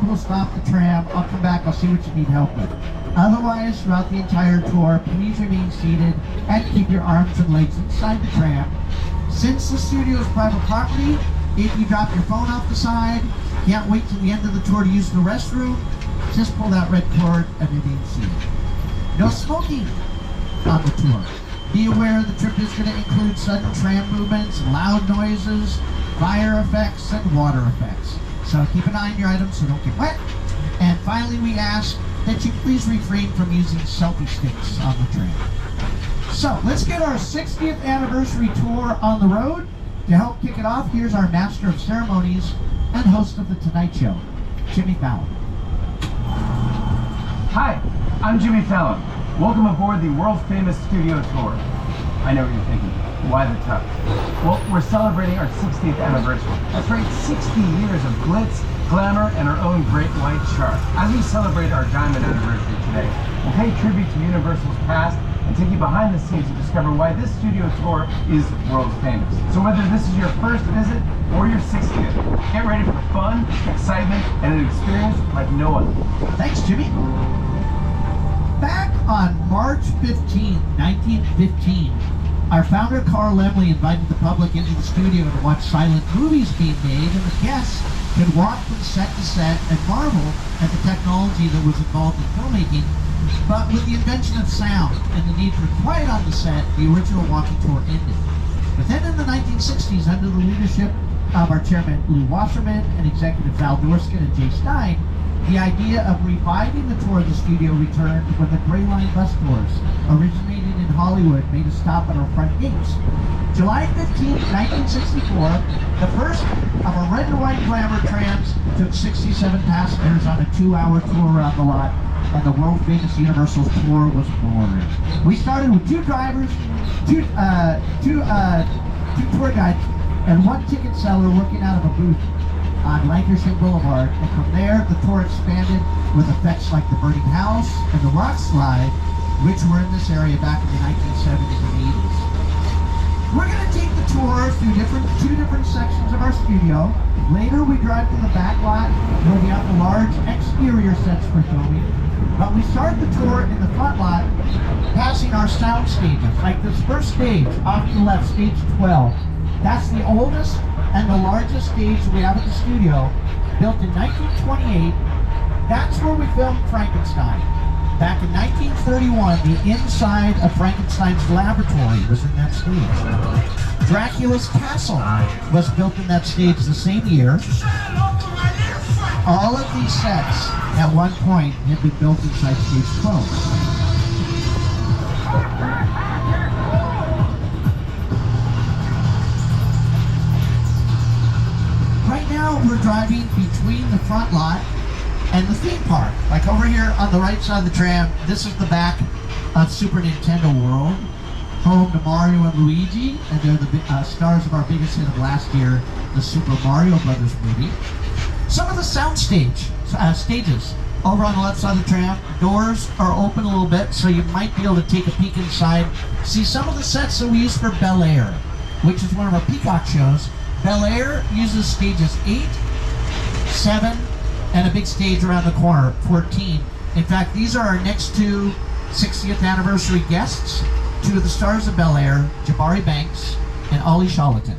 we'll stop the tram. I'll come back. I'll see what you need help with. Otherwise, throughout the entire tour, please remain seated and keep your arms and legs inside the tram. Since the studio is private property, if you drop your phone off the side, can't wait till the end of the tour to use the restroom, just pull that red cord and remain seated. No smoking on the tour. Be aware the trip is going to include sudden tram movements, loud noises, fire effects, and water effects. So keep an eye on your items so don't get wet. And finally, we ask that you please refrain from using selfie sticks on the tram. So let's get our 60th anniversary tour on the road. To help kick it off, here's our master of ceremonies and host of The Tonight Show, Jimmy Fallon. Hi, I'm Jimmy Fallon. Welcome aboard the world-famous studio tour. I know what you're thinking. Why the tux? Well, we're celebrating our 60th anniversary. That's right, 60 years of glitz, glamour, and our own great white shark. As we celebrate our diamond anniversary today, we'll pay tribute to Universal's past and take you behind the scenes to discover why this studio tour is world famous. So whether this is your first visit or your 60th, get ready for fun, excitement, and an experience like no other. Thanks, Jimmy. Back on March 15, 1915, our founder Carl Laemmle invited the public into the studio to watch silent movies being made, and the guests could walk from set to set and marvel at the technology that was involved in filmmaking. But with the invention of sound and the need for quiet on the set, the original walking tour ended. But then in the 1960s, under the leadership of our chairman Lou Wasserman and executives Al Dorskin and Jay Stein, the idea of reviving the tour of the studio returned when the Gray Line bus tours, originated in Hollywood, made a stop at our front gates. July 15, 1964, the first of our red and white glamour trams took 67 passengers on a 2-hour tour around the lot, and the world-famous Universal tour was born. We started with 2 drivers, two tour guides, and 1 ticket seller working out of a booth on Lancashire Boulevard, and from there the tour expanded with effects like the burning house and the rock slide, which were in this area back in the 1970s and 80s. We're going to take the tour through two different sections of our studio. Later we drive to the Backlot where we have the large exterior sets for filming. But we start the tour in the front lot, passing our sound stages, like this first stage off to the left, stage 12. That's the oldest and the largest stage we have at the studio, built in 1928. That's where we filmed Frankenstein. Back in 1931, the inside of Frankenstein's laboratory was in that stage. Dracula's castle was built in that stage the same year. All of these sets, at one point, had been built inside stage 12. Right now, we're driving between the front lot and the theme park. Like over here on the right side of the tram, this is the back of Super Nintendo World, home to Mario and Luigi, and they're the stars of our biggest hit of last year, the Super Mario Brothers movie. Some of the sound stages over on the left side of the tram, doors are open a little bit, so you might be able to take a peek inside. See some of the sets that we use for Bel Air, which is one of our Peacock shows. Bel Air uses stages 8, 7, and a big stage around the corner, 14. In fact, these are our next 2 60th anniversary guests, 2 of the stars of Bel Air, Jabari Banks and Ollie Charlatan.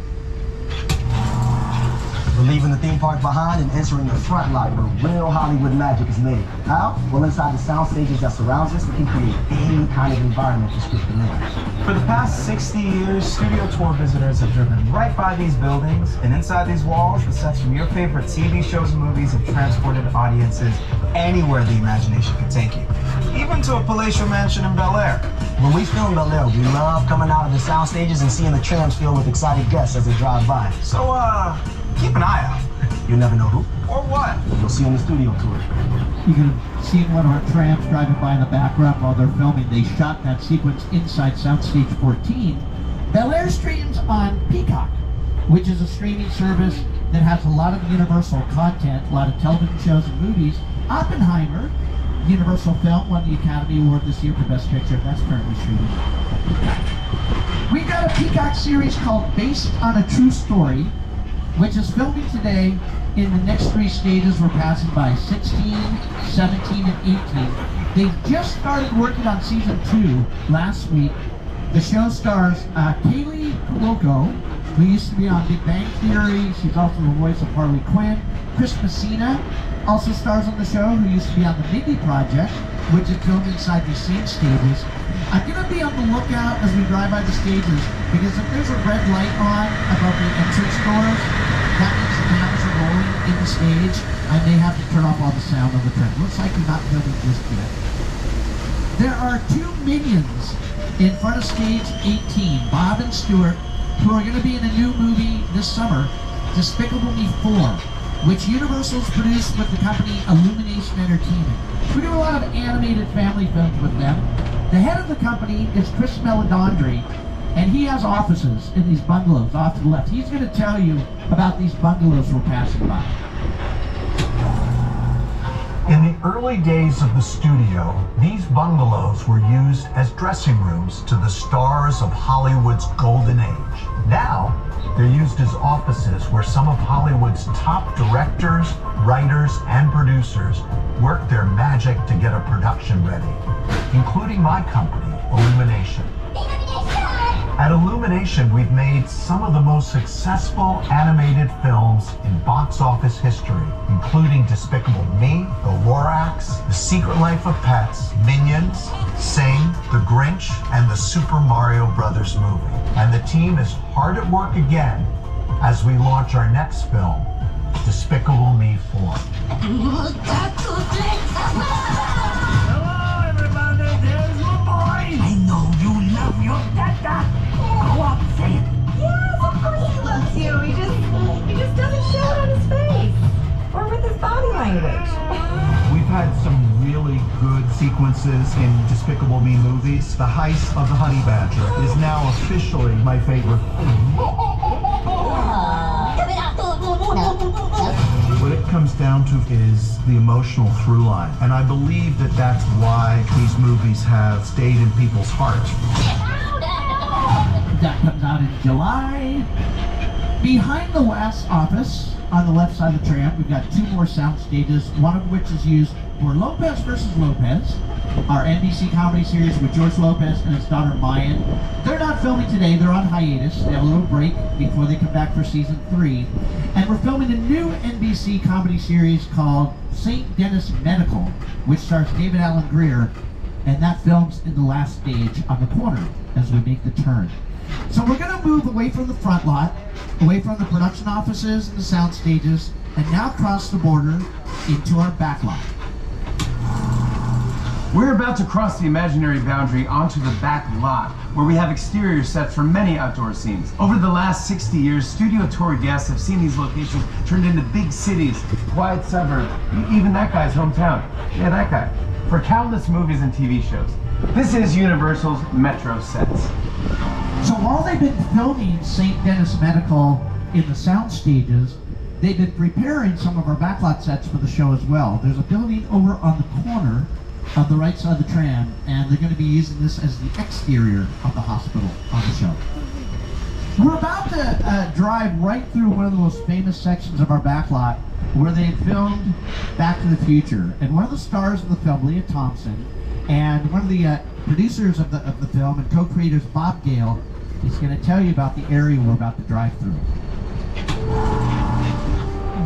We're leaving the theme park behind and entering the front lot where real Hollywood magic is made. How? Well, inside the sound stages that surrounds us, we can create any kind of environment for scripted names. For the past 60 years, studio tour visitors have driven right by these buildings, and inside these walls, the sets from your favorite TV shows and movies have transported audiences anywhere the imagination could take you, even to a palatial mansion in Bel Air. When we film Bel Air, we love coming out of the sound stages and seeing the trams filled with excited guests as they drive by. So, keep an eye out. You never know who or what. You'll see on the studio tour. You can see one of our trams driving by in the background while they're filming. They shot that sequence inside Soundstage 14. Bel Air streams on Peacock, which is a streaming service that has a lot of Universal content, a lot of television shows and movies. Oppenheimer, Universal film, won the Academy Award this year for Best Picture. That's currently streaming. We've got a Peacock series called Based on a True Story. which is filming today in the next 3 stages. We're passing by 16, 17, and 18. They just started working on season 2 last week. The show stars Kaylee Cuoco, who used to be on Big Bang Theory. She's also the voice of Harley Quinn. Chris Messina also stars on the show, who used to be on the Mindy Project, which is filmed inside these same stages. I'm going to be on the lookout as we drive by the stages, because if there's a red light on above the entrance doors, that means the cameras are rolling in the stage. I may have to turn off all the sound on the track. Looks like we're not filming just yet. There are 2 minions in front of stage 18, Bob and Stuart, who are going to be in a new movie this summer, Despicable Me 4, which Universal's produced with the company Illumination Entertainment. We do a lot of animated family films with them. The head of the company is Chris Meledandri, and he has offices in these bungalows off to the left. He's going to tell you about these bungalows we're passing by. In the early days of the studio, these bungalows were used as dressing rooms to the stars of Hollywood's golden age. Now, they're used as offices where some of Hollywood's top directors, writers, and producers work their magic to get a production ready, including my company, Illumination. At Illumination, we've made some of the most successful animated films in box office history, including Despicable Me, The Lorax, The Secret Life of Pets, Minions, Sing, The Grinch, and the Super Mario Brothers movie. And the team is hard at work again as we launch our next film, Despicable Me 4. I know you love your dada. Go up, say it. Yes, of course he loves you. He just doesn't show it on his face or with his body language. We've had some really good sequences in Despicable Me movies. The heist of the Honey Badger is now officially my favorite. What it comes down to is the emotional through line. And I believe that that's why these movies have stayed in people's hearts. That comes out in July. Behind the last office, on the left side of the tram, we've got 2 more sound stages, one of which is used for Lopez versus Lopez, our NBC comedy series with George Lopez and his daughter Mayan. They're not filming today, they're on hiatus. They have a little break before they come back for season 3. And we're filming a new NBC comedy series called St. Denis Medical, which stars David Alan Grier, and that films in the last stage on the corner as we make the turn. So we're going to move away from the front lot, away from the production offices and the sound stages, and now cross the border into our back lot. We're about to cross the imaginary boundary onto the back lot, where we have exterior sets for many outdoor scenes. Over the last 60 years, studio tour guests have seen these locations turned into big cities, quiet suburbs, even that guy's hometown. Yeah, that guy. For countless movies and TV shows. This is Universal's Metro sets. So while they've been filming St. Denis Medical in the sound stages, they've been preparing some of our backlot sets for the show as well. There's a building over on the corner of the right side of the tram, and they're going to be using this as the exterior of the hospital on the show. We're about to drive right through one of the most famous sections of our backlot where they filmed Back to the Future. And one of the stars of the film, Leah Thompson, and one of the producers of the film and co-creators, Bob Gale, is going to tell you about the area we're about to drive through.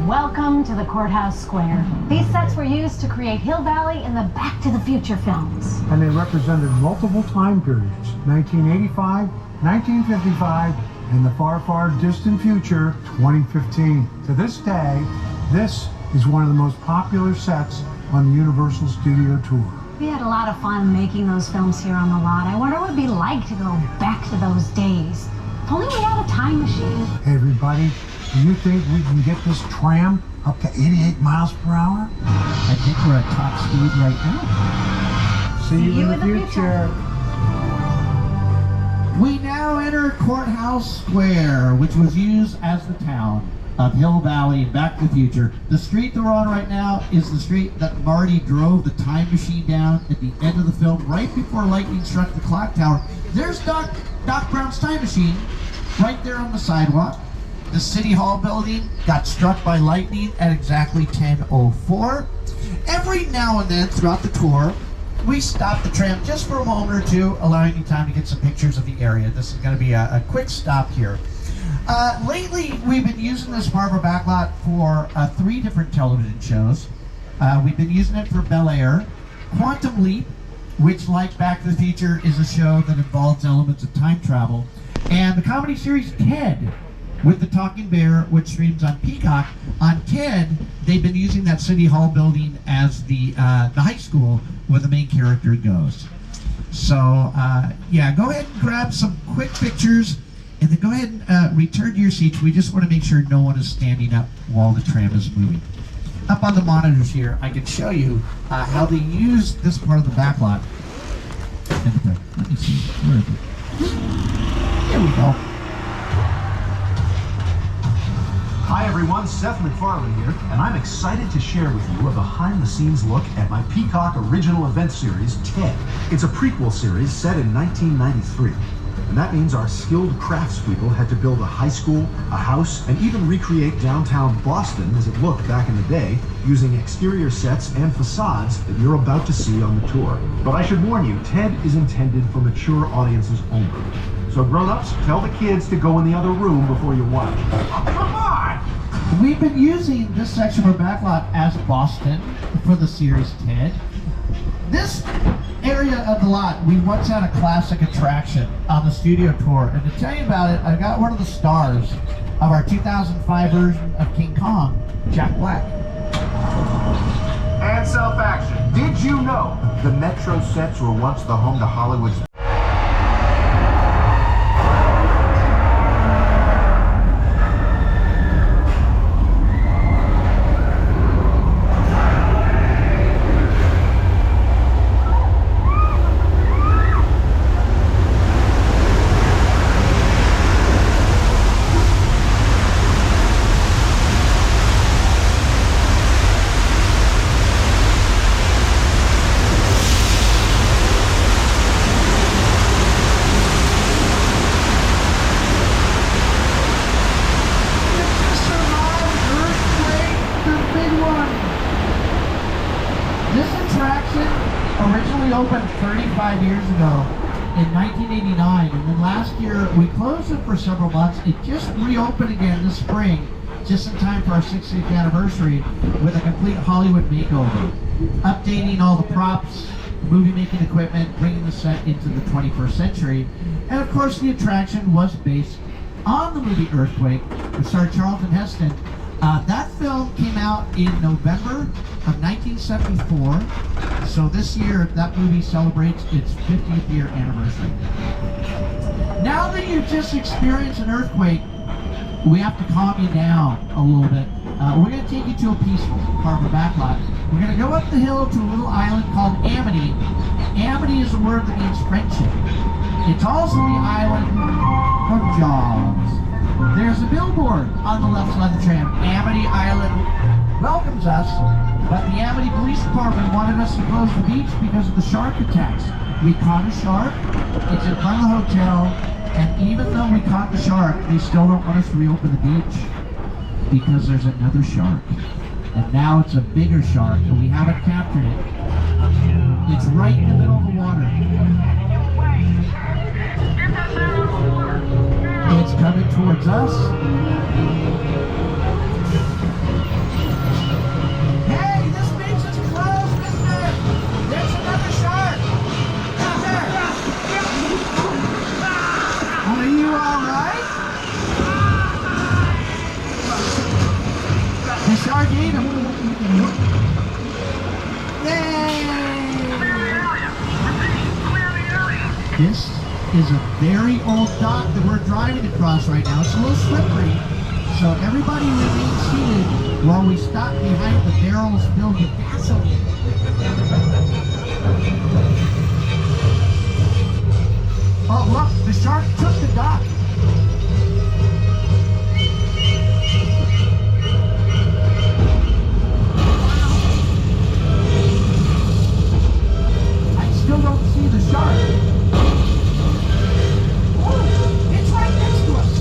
Welcome to the Courthouse Square. These sets were used to create Hill Valley in the Back to the Future films. And they represented multiple time periods, 1985, 1955, and the far, far distant future, 2015. To this day, this is one of the most popular sets on the Universal Studio Tour. We had a lot of fun making those films here on the lot. I wonder what it would be like to go back to those days. If only we had a time machine. Hey everybody, do you think we can get this tram up to 88 miles per hour? I think we're at top speed right now. See you in the future. We now enter Courthouse Square, which was used as the town of Hill Valley and Back to the Future. The street that we're on right now is the street that Marty drove the time machine down at the end of the film, right before lightning struck the clock tower. There's Doc Brown's time machine right there on the sidewalk. the City Hall building got struck by lightning at exactly 10:04. Every now and then throughout the tour, we stop the tram just for a moment or two, allowing you time to get some pictures of the area. This is going to be a quick stop here. Lately, we've been using this part of our backlot for 3 different television shows. We've been using it for Bel Air, Quantum Leap, which, like Back to the Future, is a show that involves elements of time travel, and the comedy series Ted, with the Talking Bear, which streams on Peacock. On Ted, they've been using that City Hall building as the high school where the main character goes. So, yeah, go ahead and grab some quick pictures, and then go ahead and return to your seats. We just want to make sure no one is standing up while the tram is moving. Up on the monitors here, I can show you how they use this part of the backlot. Let me see. Where is it? Here we go. Hi everyone, Seth MacFarlane here, and I'm excited to share with you a behind-the-scenes look at my Peacock original event series, TED. It's a prequel series set in 1993, and that means our skilled craftspeople had to build a high school, a house, and even recreate downtown Boston as it looked back in the day, using exterior sets and facades that you're about to see on the tour. But I should warn you, TED is intended for mature audiences only. So grown-ups, tell the kids to go in the other room before you watch. Oh, come on! We've been using this section of our backlot as Boston for the series Ted. This area of the lot, we once had a classic attraction on the studio tour. And to tell you about it, I got one of the stars of our 2005 version of King Kong, Jack Black. And self-action. Did you know the Metro sets were once the home to Hollywood's Originally opened 35 years ago in 1989, and then last year we closed it for several months. It just reopened again this spring, just in time for our 60th anniversary, with a complete Hollywood makeover, updating all the props, movie making equipment, bringing the set into the 21st century. And of course the attraction was based on the movie Earthquake, which starred Charlton Heston. That film came out in November of 1974, so this year that movie celebrates its 50th year anniversary. Now that you've just experienced an earthquake, we have to calm you down a little bit. We're going to take you to a peaceful part of the backlot. We're going to go up the hill to a little island called Amity. Amity is a word that means friendship. It's also the island from Jaws. There's a billboard on the left side of the tram. Amity Island welcomes us, but the Amity Police Department wanted us to close the beach because of the shark attacks. We caught a shark, it's in front of the hotel, and even though we caught the shark, they still don't want us to reopen the beach because there's another shark. And now it's a bigger shark, and we haven't captured it. It's right in the middle of the water. It's coming towards us. Hey, this beach is closed, mister! There's another shark! Are you alright? The shark ate him. Yay! This is a very old dock that we're driving across right now. It's a little slippery, so everybody remain seated while we stop behind the barrels filled with gasoline. Oh look, the shark took the dock. I still don't see the shark. It's right next to us.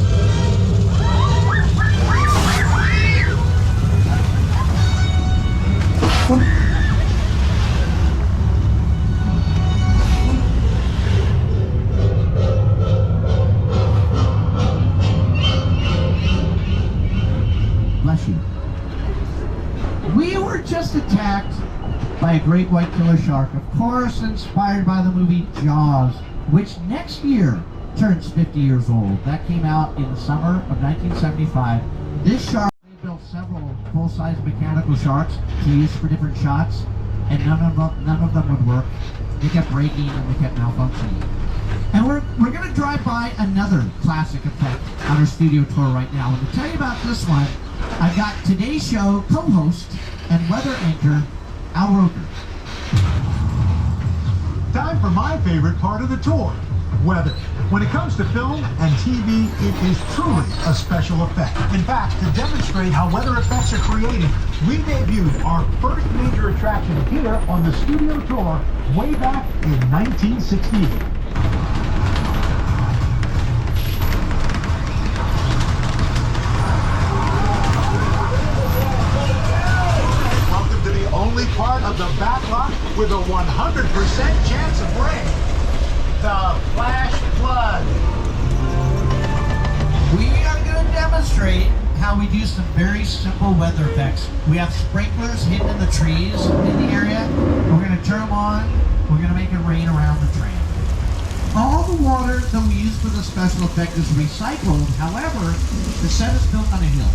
by a great white killer shark, of course inspired by the movie Jaws, which next year turns 50 years old. That came out in the summer of 1975. This shark, they built several full-size mechanical sharks to use for different shots, and none of them would work. They kept breaking and they kept malfunctioning. And we're going to drive by another classic effect on our studio tour right now. And to tell you about this one, I've got today's show co-host and weather anchor, Al Roker. Time for my favorite part of the tour, weather. When it comes to film and TV, it is truly a special effect. In fact, to demonstrate how weather effects are created, we debuted our first major attraction here on the studio tour way back in 1968. Only part of the backlot with a 100% chance of rain. The flash flood. We are going to demonstrate how we do some very simple weather effects. We have sprinklers hidden in the trees in the area. We're going to turn them on. We're going to make it rain around the train. All the water that we use for the special effect is recycled. However, the set is built on a hill.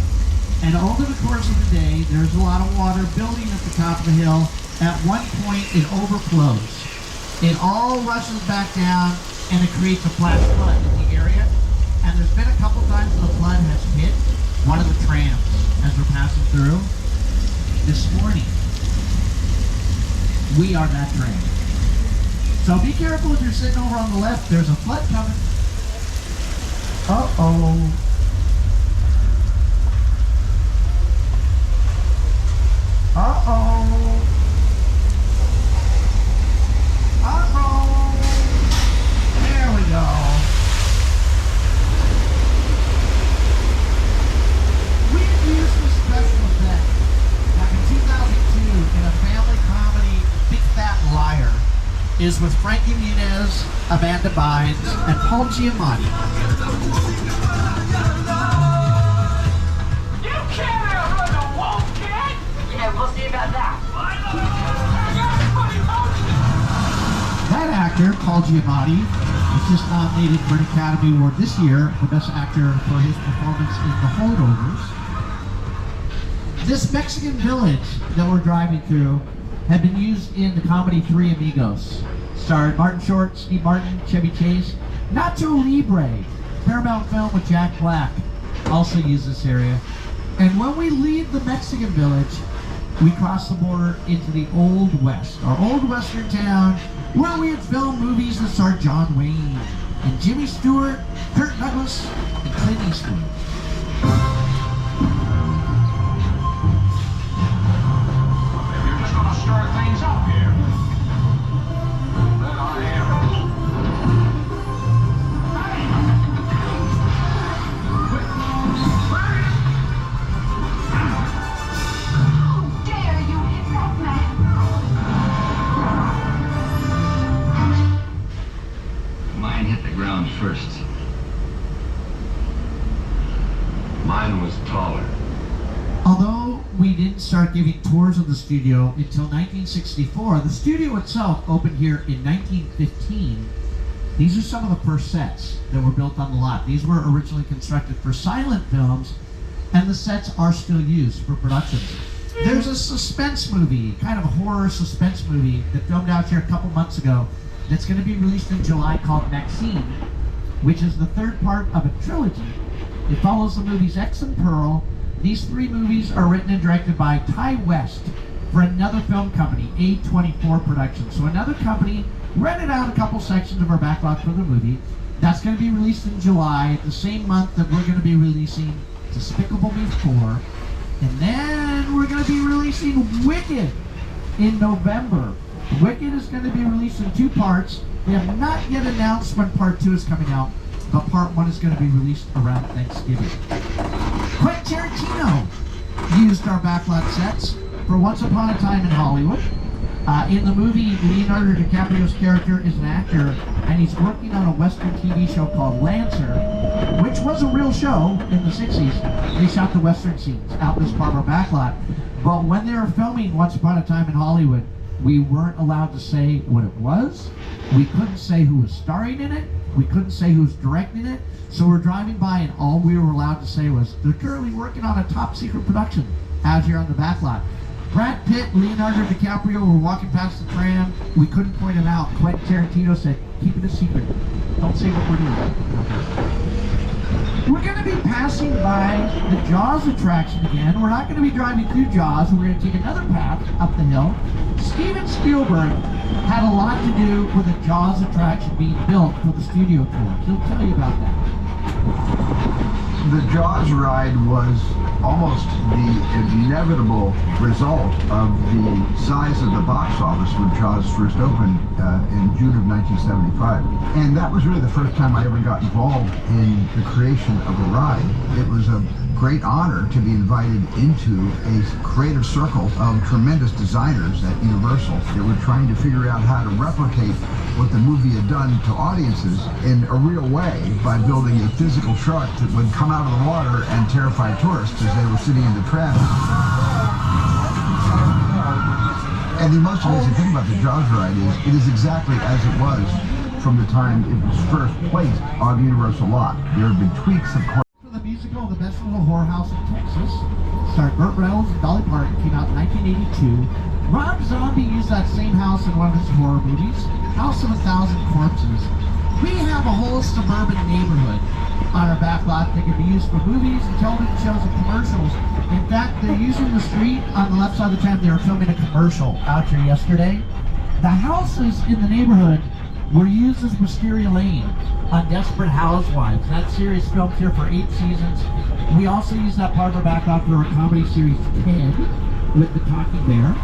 And over the course of the day, there's a lot of water building at the top of the hill. At one point, it overflows. It all rushes back down, and it creates a flash flood in the area. And there's been a couple times the flood has hit one of the trams as we're passing through. This morning, we are that tram. So be careful if you're sitting over on the left. There's a flood coming. Uh-oh. Uh-oh. Uh-oh. There we go. We used this special effect back in 2002 in a family comedy, Big Fat Liar, is with Frankie Muniz, Amanda Bynes, and Paul Giamatti. We'll see about that. That actor, Paul Giamatti, was just nominated for an Academy Award this year for Best Actor for his performance in The Holdovers. This Mexican village that we're driving through had been used in the comedy Three Amigos. Starred Martin Short, Steve Martin, Chevy Chase. Nacho Libre, Paramount film with Jack Black, also used this area. And when we leave the Mexican village, we cross the border into the Old West, our old western town, where we had filmed movies that starred John Wayne and Jimmy Stewart, Kirk Douglas, and Clint Eastwood. You're just gonna start things up here. Then I am. Mine hit the ground first. Mine was taller. Although we didn't start giving tours of the studio until 1964, the studio itself opened here in 1915. These are some of the first sets that were built on the lot. These were originally constructed for silent films, and the sets are still used for productions. There's a suspense movie, kind of a horror suspense movie that filmed out here a couple months ago that's going to be released in July called Maxine, which is the third part of a trilogy. It follows the movies X and Pearl. These three movies are written and directed by Ty West for another film company, A24 Productions. So another company rented out a couple sections of our backlot for the movie. That's going to be released in July, the same month that we're going to be releasing Despicable Me 4. And then we're going to be releasing Wicked in November. Wicked is going to be released in two parts. We have not yet announced when part 2 is coming out, but part 1 is going to be released around Thanksgiving. Quentin Tarantino used our backlot sets for Once Upon a Time in Hollywood. In the movie, Leonardo DiCaprio's character is an actor, and he's working on a Western TV show called Lancer, which was a real show in the 60s. They shot the Western scenes out this part of our backlot. But when they were filming Once Upon a Time in Hollywood, We weren't allowed to say what it was. We couldn't say who was starring in it. We couldn't say who was directing it. So we're driving by and all we were allowed to say was, they're currently working on a top secret production out here on the backlot. Brad Pitt, Leonardo DiCaprio were walking past the tram. We couldn't point them out. Quentin Tarantino said, keep it a secret. Don't say what we're doing. We're going to be passing by the Jaws attraction again. We're not going to be driving through Jaws. We're going to take another path up the hill. Steven Spielberg had a lot to do with the Jaws attraction being built for the studio tour. He'll tell you about that. The Jaws ride was almost the inevitable result of the size of the box office when Jaws first opened in June of 1975. And that was really the first time I ever got involved in the creation of a ride. It was a great honor to be invited into a creative circle of tremendous designers at Universal that were trying to figure out how to replicate what the movie had done to audiences in a real way by building a physical shark that would come out of the water and terrify tourists as they were sitting in the tram. And the most amazing thing about the Jaws ride is it is exactly as it was from the time it was first placed on the Universal lot. There have been tweaks, of course. The musical The Best Little Whorehouse in Texas starred Burt Reynolds and Dolly Parton, came out in 1982. Rob Zombie used that same house in one of his horror movies, House of a Thousand Corpses. We have a whole suburban neighborhood on our back lot that can be used for movies and television shows and commercials. In fact, they're using the street on the left side of the tram. They were filming a commercial out here yesterday. The houses in the neighborhood were used as Wisteria Lane on Desperate Housewives. That series filmed here for 8 seasons. We also use that part of our backlot for our comedy series Ted with the talking bear.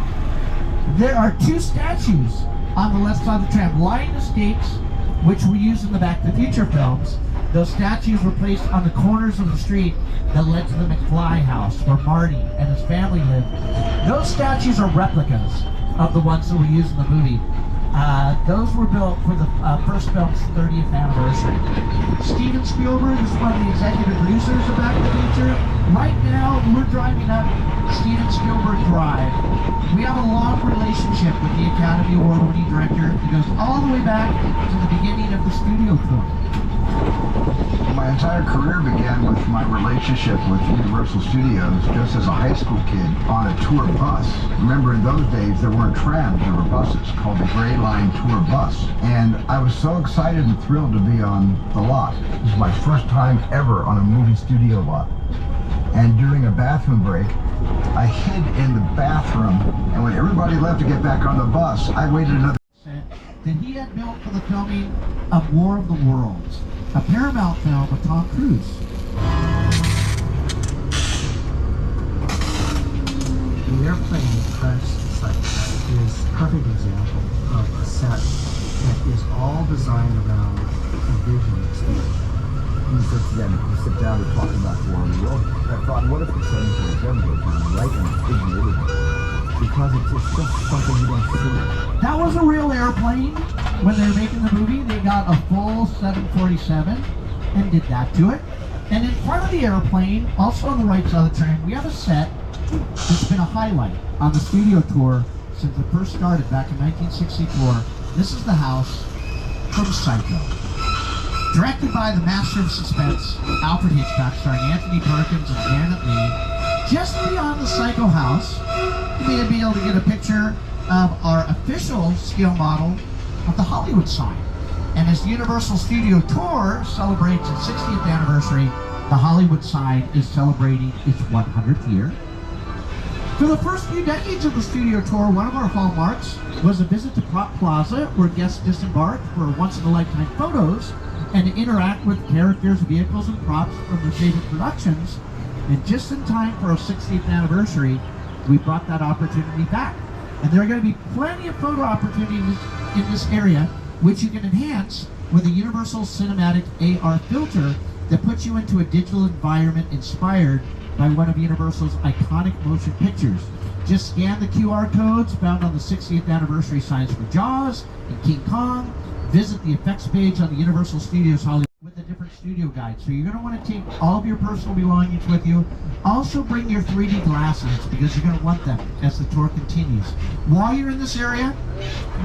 There are 2 statues on the left side of the tram, Lion Estates, which we use in the Back to the Future films. Those statues were placed on the corners of the street that led to the McFly house where Marty and his family lived. Those statues are replicas of the ones that were used in the movie. Those were built for the first film's 30th anniversary. Steven Spielberg is one of the executive producers of Back to the Future. Right now, we're driving up Steven Spielberg Drive. We have a long relationship with the Academy Award-winning director that goes all the way back to the beginning of the studio tour. My entire career began with my relationship with Universal Studios just as a high school kid on a tour bus. Remember, in those days, there weren't trams, there were buses called the Gray Line Tour Bus. And I was so excited and thrilled to be on the lot. This was my first time ever on a movie studio lot. And during a bathroom break, I hid in the bathroom, and when everybody left to get back on the bus, I waited another that he had built for the filming of War of the Worlds, a Paramount film with Tom Cruise. The airplane crash site is a perfect example of a set that is all designed around a vision experience. You sit down to talk about the War of the World. I thought, what if the 747 goes down right in the big neighborhood? Because it's just something you don't see. That was a real airplane. When they were making the movie, they got a full 747 and did that to it. And in front of the airplane, also on the right side of the train, we have a set that's been a highlight on the studio tour since it first started back in 1964. This is the house from Psycho. Directed by the master of suspense, Alfred Hitchcock, starring Anthony Perkins and Janet Leigh. Just beyond the Psycho house, you may be able to get a picture of our official scale model of the Hollywood sign. And as the Universal Studio Tour celebrates its 60th anniversary, the Hollywood sign is celebrating its 100th year. For the first few decades of the studio tour, one of our hallmarks was a visit to Prop Plaza, where guests disembarked for once-in-a-lifetime photos and to interact with characters, vehicles, and props from their favorite productions. And just in time for our 60th anniversary, we brought that opportunity back. And there are going to be plenty of photo opportunities in this area, which you can enhance with a Universal Cinematic AR filter that puts you into a digital environment inspired by one of Universal's iconic motion pictures. Just scan the QR codes found on the 60th anniversary signs for Jaws and King Kong. Visit the effects page on the Universal Studios Hollywood with the different studio guide. So you're going to want to take all of your personal belongings with you. Also bring your 3D glasses because you're going to want them as the tour continues. While you're in this area,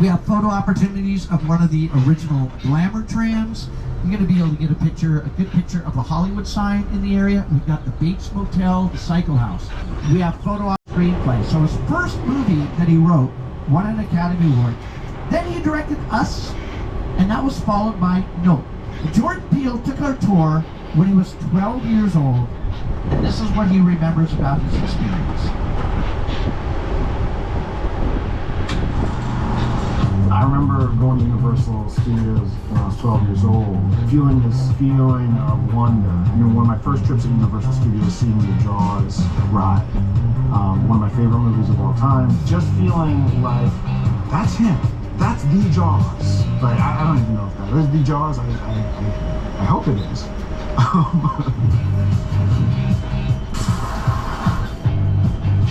we have photo opportunities of one of the original glamour trams. You're going to be able to get a good picture of the Hollywood sign in the area. We've got the Bates Motel, the Cycle House. We have photo op screenplay. So his first movie that he wrote won an Academy Award. Then he directed Us, and that was followed by Nope. Jordan Peele took our tour when he was 12 years old, and this is what he remembers about his experience. I remember going to Universal Studios when I was 12 years old, feeling this feeling of wonder. You know, one of my first trips at Universal Studios, seeing the Jaws ride, one of my favorite movies of all time. Just feeling like, that's him. That's the Jaws. Like, I don't even know if that is the Jaws. I hope it is.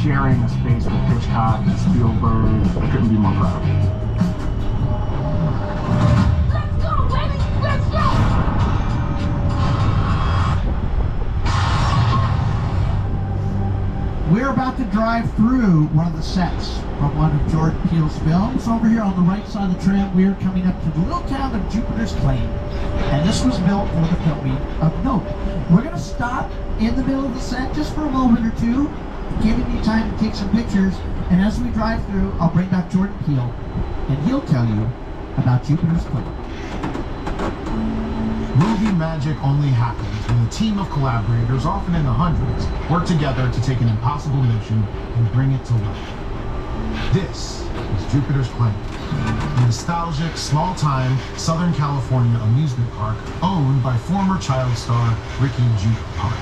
Sharing a space with Hitchcock and Spielberg, I couldn't be more proud. Let's go, baby! Let's go! We're about to drive through one of the sets from one of Jordan Peele's films. Over here on the right side of the tram, we're coming up to the little town of Jupiter's Claim. And this was built for the filming of Nope. We're going to stop in the middle of the set just for a moment or two, giving you time to take some pictures. And as we drive through, I'll bring back Jordan Peele, and he'll tell you about Jupiter's Claim. Movie magic only happens when a team of collaborators, often in the hundreds, work together to take an impossible mission and bring it to life. This is Jupiter's Claim, a nostalgic, small-time Southern California amusement park owned by former child star Ricky Juke Park.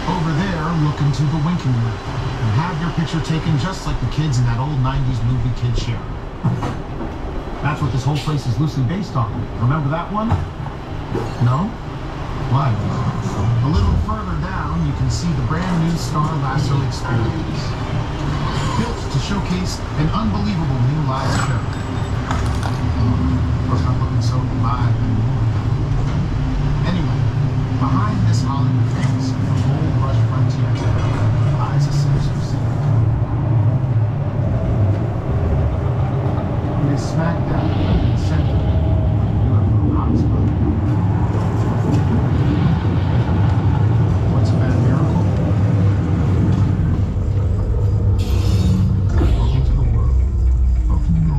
Over there, look into the winking room and have your picture taken just like the kids in that old 90s movie Kid Show. That's what this whole place is loosely based on. Remember that one? No? Why? A little further down, you can see the brand new Star Lasso experience. Built to showcase an unbelievable new live show. Of course, not looking so live anymore. Anyway, behind this Hollywood face, the gold rush frontier lies a sinister secret. It is smack dab in the center of the hotspot. What's a bad miracle? Welcome to the world of no.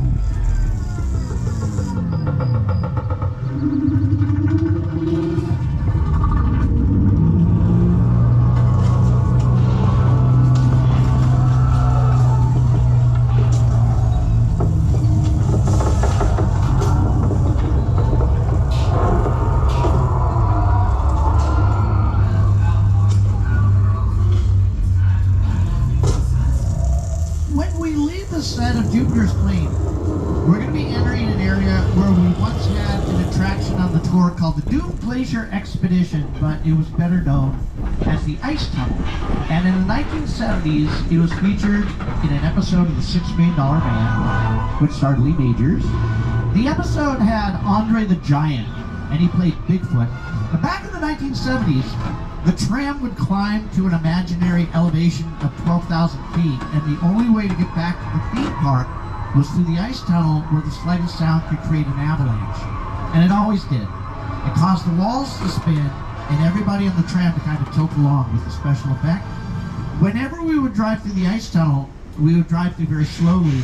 When we leave the set of Jupiter's Claim, we're going to be entering an area where we once had an attraction on the tour called the Doom Glacier Expedition, but it was better known as the Ice Tunnel. And in the 1970s, it was featured in an episode of The $6 Million Man, which starred Lee Majors. The episode had Andre the Giant, and he played Bigfoot. But back in the 1970s, the tram would climb to an imaginary elevation of 12,000 feet, and the only way to get back to the theme park was through the ice tunnel where the slightest sound could create an avalanche. And it always did. It caused the walls to spin and everybody on the tram to kind of tilt along with the special effect. Whenever we would drive through the ice tunnel, we would drive through very slowly,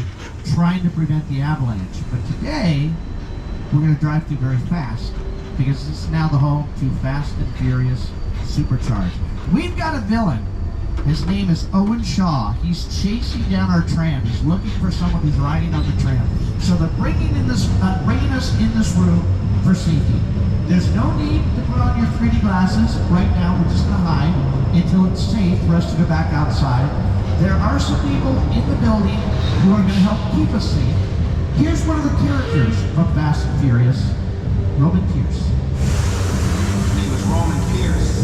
trying to prevent the avalanche. But today, we're going to drive through very fast, because this is now the home to Fast and Furious Supercharged. We've got a villain. His name is Owen Shaw. He's chasing down our tram. He's looking for someone who's riding on the tram. So they're bringing us in this room for safety. There's no need to put on your 3D glasses. Right now, we're just going to hide until it's safe for us to go back outside. There are some people in the building who are going to help keep us safe. Here's one of the characters from Fast and Furious, Roman Pierce. His name is Roman Pierce.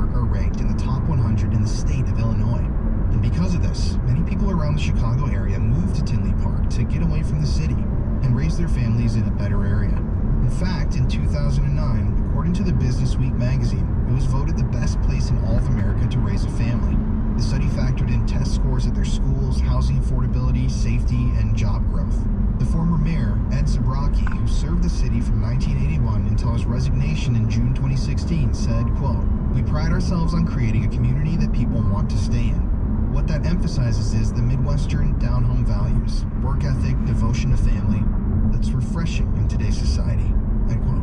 Park are ranked in the top 100 in the state of Illinois. And because of this, many people around the Chicago area moved to Tinley Park to get away from the city and raise their families in a better area. In fact, in 2009, according to the Business Week magazine, it was voted the best place in all of America to raise a family. The study factored in test scores at their schools, housing affordability, safety, and job growth. The former mayor, Ed Zabrocki, who served the city from 1981 until his resignation in June 2016, said, quote, "We pride ourselves on creating a community that people want to stay in. What that emphasizes is the Midwestern down-home values, work ethic, devotion to family, that's refreshing in today's society," end quote.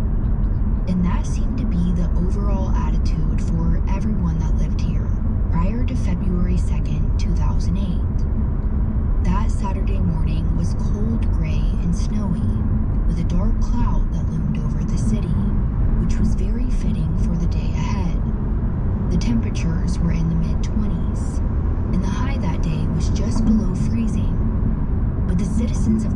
And that seemed to be the overall attitude for everyone that lived here prior to February 2nd, 2008. That Saturday morning was cold, gray, and snowy, with a dark cloud that loomed over the city, which was very fitting for the day ahead. The temperatures were in the mid-20s, and the high that day was just below freezing. But the citizens of